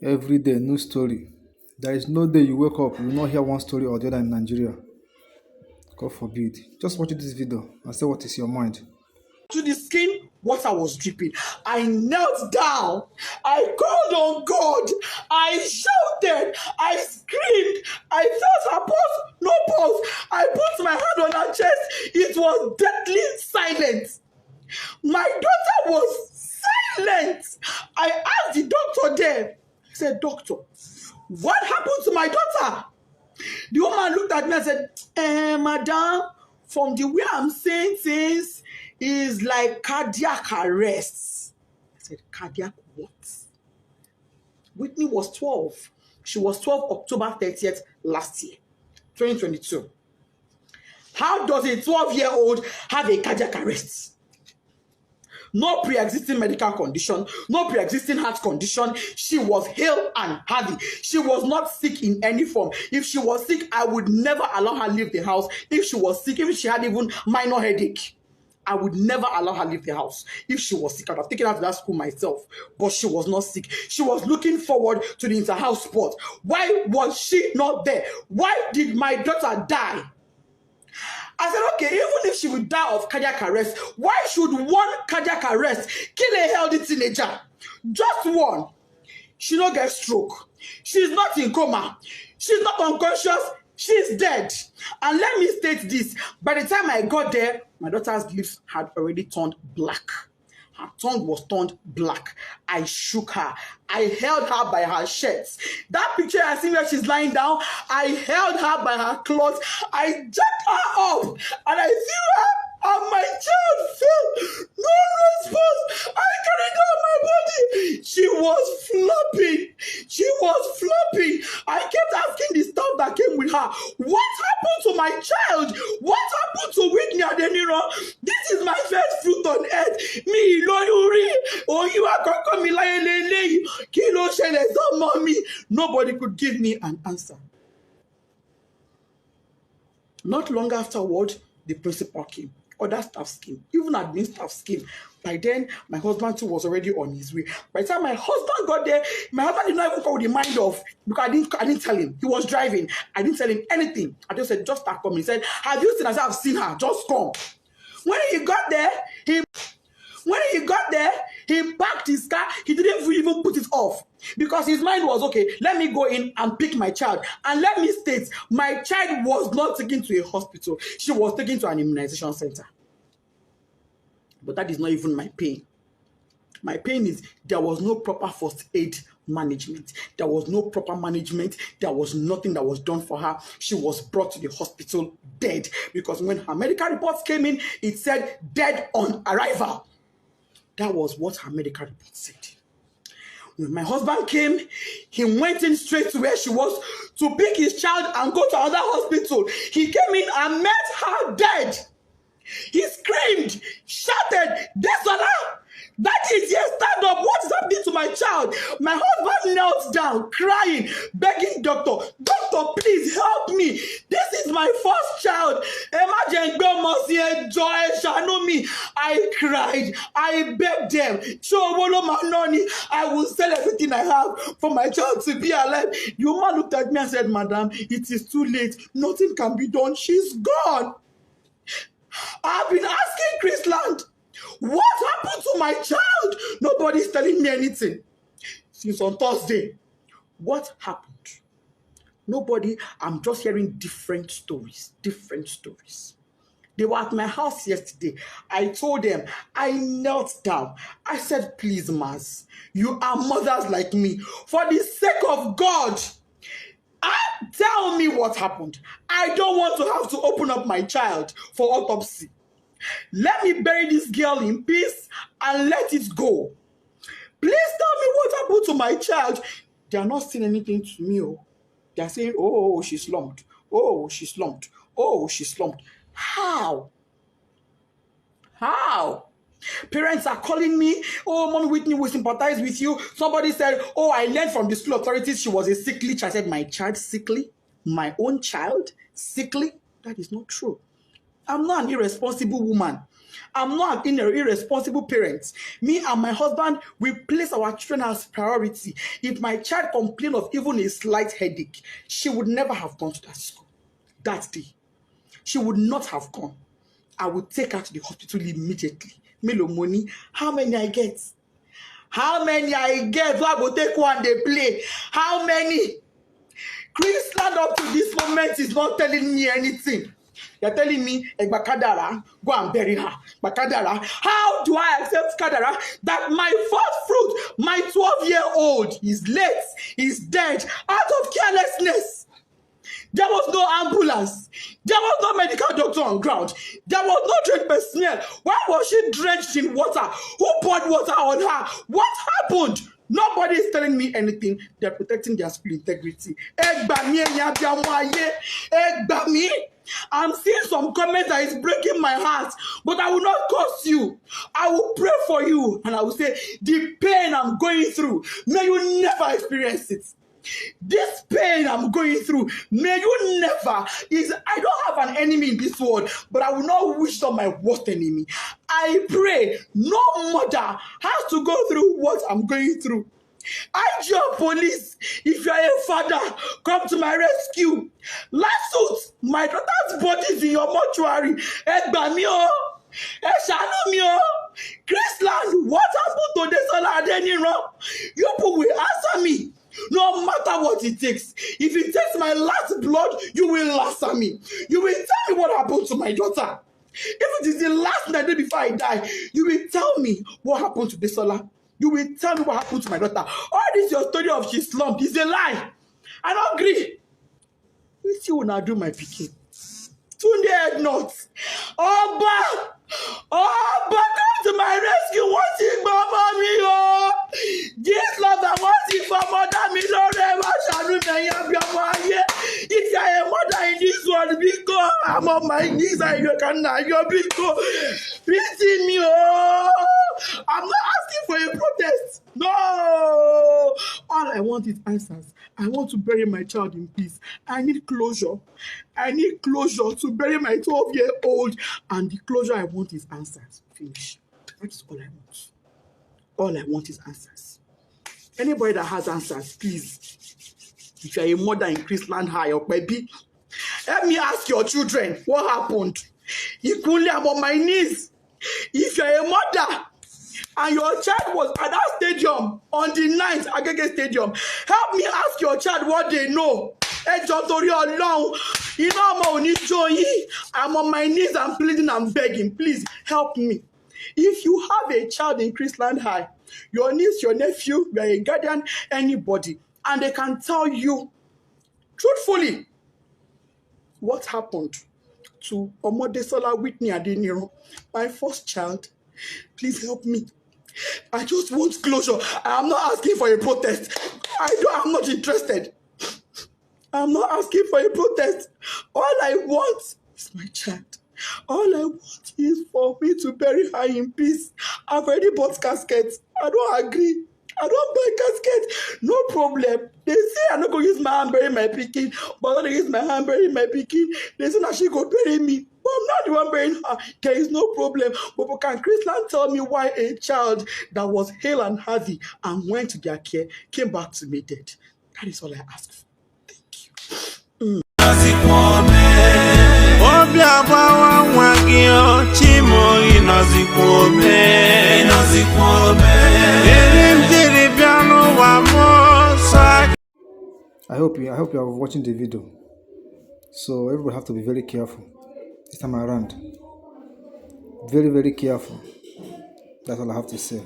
Every day, new story. There is no day you wake up, you will not hear one story or the other in Nigeria. God forbid. Just watch this video and say what is your mind. To the skin, water was dripping. I knelt down. I called on God. I shouted. I screamed. I felt her pulse. No pulse. I put my hand on her chest. It was deadly silent. My daughter was silent. I asked the doctor there. He said, "Doctor, what happened to my daughter?" The woman looked at me and said, "Madam, from the way I'm saying things, is like cardiac arrest." I said, "Cardiac what?" Whitney was 12. She was 12 October 30th last year, 2022. How does a 12-year-old have a cardiac arrest? No pre-existing medical condition, no pre-existing heart condition. She was hale and healthy. She was not sick in any form. If she was sick, I would never allow her leave the house. If she was sick, if she had even minor headache, I would never allow her leave the house. If she was sick, I'd have taken her to that school myself. But she was not sick. She was looking forward to the inter-house sport. Why was she not there? Why did my daughter die? I said, okay, even if she would die of cardiac arrest, why should one cardiac arrest kill a healthy teenager? Just one. She don't get stroke. She's not in coma. She's not unconscious. She's dead. And let me state this. By the time I got there, my daughter's lips had already turned black. Her tongue was turned black. I shook her. I held her by her shirts. That picture I see where she's lying down, I held her by her clothes. I jacked her up and I threw her and my child fell. No response. I carried her on my body. She was flopping. She was flopping. I kept asking the staff that came with her, what happened to my child? What happened to Whitney Adeniro? This is my first fruit on earth. Me, Lori, oh, you are going to come in Kilo Shele, mommy. Nobody could give me an answer. Not long afterward, the principal came. Other staff came. Even admin staff came. By then, my husband too was already on his way. By the time my husband got there, my husband did not even come with the mind of, because I didn't tell him. He was driving. I didn't tell him anything. I just said, just start coming. He said, have you seen her? I said, I've seen her. Just come. When he got there, he parked his car. He didn't even put it off because his mind was, okay, let me go in and pick my child. And let me state, my child was not taken to a hospital. She was taken to an immunization center. But that is not even my pain. My pain is there was no proper first aid management. There was no proper management. There was nothing that was done for her. She was brought to the hospital dead because when her medical reports came in, it said dead on arrival. That was what her medical report said. When my husband came, he went in straight to where she was to pick his child and go to another hospital. He came in and met her dead. He screamed, shouted, "Desola! That is, yes, stand up. What is happening to my child?" My husband knelt down, crying, begging doctor, please help me. This is my first child. Imagine, shadow me. I cried. I begged them. I will sell everything I have for my child to be alive. The woman looked at me and said, "Madam, it is too late. Nothing can be done. She's gone." I've been asking Chrisland, what happened to my child? Nobody's telling me anything. Since on Thursday, what happened? Nobody. I'm just hearing different stories. They were at my house yesterday. I told them, I knelt down. I said, please, Maz, you are mothers like me. For the sake of God, tell me what happened. I don't want to have to open up my child for autopsy. Let me bury this girl in peace and let it go. Please tell me what happened to my child. They are not saying anything to me. They are saying, oh, she's slumped. Oh, she's slumped. Oh, she's slumped. How? Parents are calling me, oh, Mommy Whitney, we sympathize with you. Somebody said, oh, I learned from the school authorities she was a sickly child. I said, my child sickly? My own child sickly? That is not true. I'm not an irresponsible woman. I'm not an irresponsible parent. Me and my husband, we place our children as priority. If my child complained of even a slight headache, she would never have gone to that school that day. She would not have gone. I would take her to the hospital immediately. Melo money, how many I get? How many I get? So I go take one, they play. How many? Chrisland up to this moment is not telling me anything. You're telling me, Egba Kadara, go and bury her. Bakadara, how do I accept Kadara that my first fruit, my 12-year-old, is late, is dead, out of carelessness? There was no ambulance. There was no medical doctor on ground. There was no trained personnel. Why was she drenched in water? Who poured water on her? What happened? Nobody is telling me anything. They're protecting their school integrity. I'm seeing some comments that is breaking my heart, but I will not curse you. I will pray for you, and I will say, the pain I'm going through, may you never experience it. This pain I'm going through, may you never. I don't have an enemy in this world, but I will not wish on my worst enemy. I pray no mother has to go through what I'm going through. IGO police, if you are a father, come to my rescue. Last suit, my daughter's body is in your mortuary. Ẹgbà mí o, ẹ ṣàánú mi o. Chrisland, what happened to Desola Adeniran? You people will answer me. No matter what it takes. If it takes my last blood, you will answer me. You will tell me what happened to my daughter. If it is the last night before I die, you will tell me what happened to Desola. You will tell me what happened to my daughter. All this your story of she slumped is a lie. I don't agree. You see when I do my picking. Tunde head nuts. Oba! Oba, come to my rescue. What's it, Mama mi o? This love I want it for mother me no ever shall remain. If you are a mother in this world, because I'm on my knees and you can now, you're because pity me. Oh, I'm not asking for a protest. No. All I want is answers. I want to bury my child in peace. I need closure. I need closure to bury my 12-year-old. And the closure I want is answers. Finish. That is all I want. All I want is answers. Anybody that has answers, please. If you're a mother in Chrisland High or baby, let me ask your children what happened. Equally, I'm on my knees. If you're a mother and your child was at that stadium on the 9th, Agege Stadium, help me ask your child what they know. I'm on my knees, I'm pleading, I'm begging. Please help me. If you have a child in Chrisland High, your niece, your nephew, you are a guardian, anybody, and they can tell you truthfully what happened to Omodesola Whitney Adeniran, my first child, please help me. I just want closure. I am not asking for a protest. I'm not interested. I'm not asking for a protest. All I want is my child. All I want is for me to bury her in peace. I've already bought caskets. I don't agree. I don't buy casket. No problem. They say I'm not going to use my hand bury my pikin, but I'm going to use my hand bury my pikin. They say that she go bury me. But I'm not the one burying her. There is no problem. But can Chrisland tell me why a child that was hale and healthy and went to their care came back to me dead? That is all I ask for. Thank you. I hope you are watching the video. So everybody have to be very careful this time around. Very, very careful. That's all I have to say.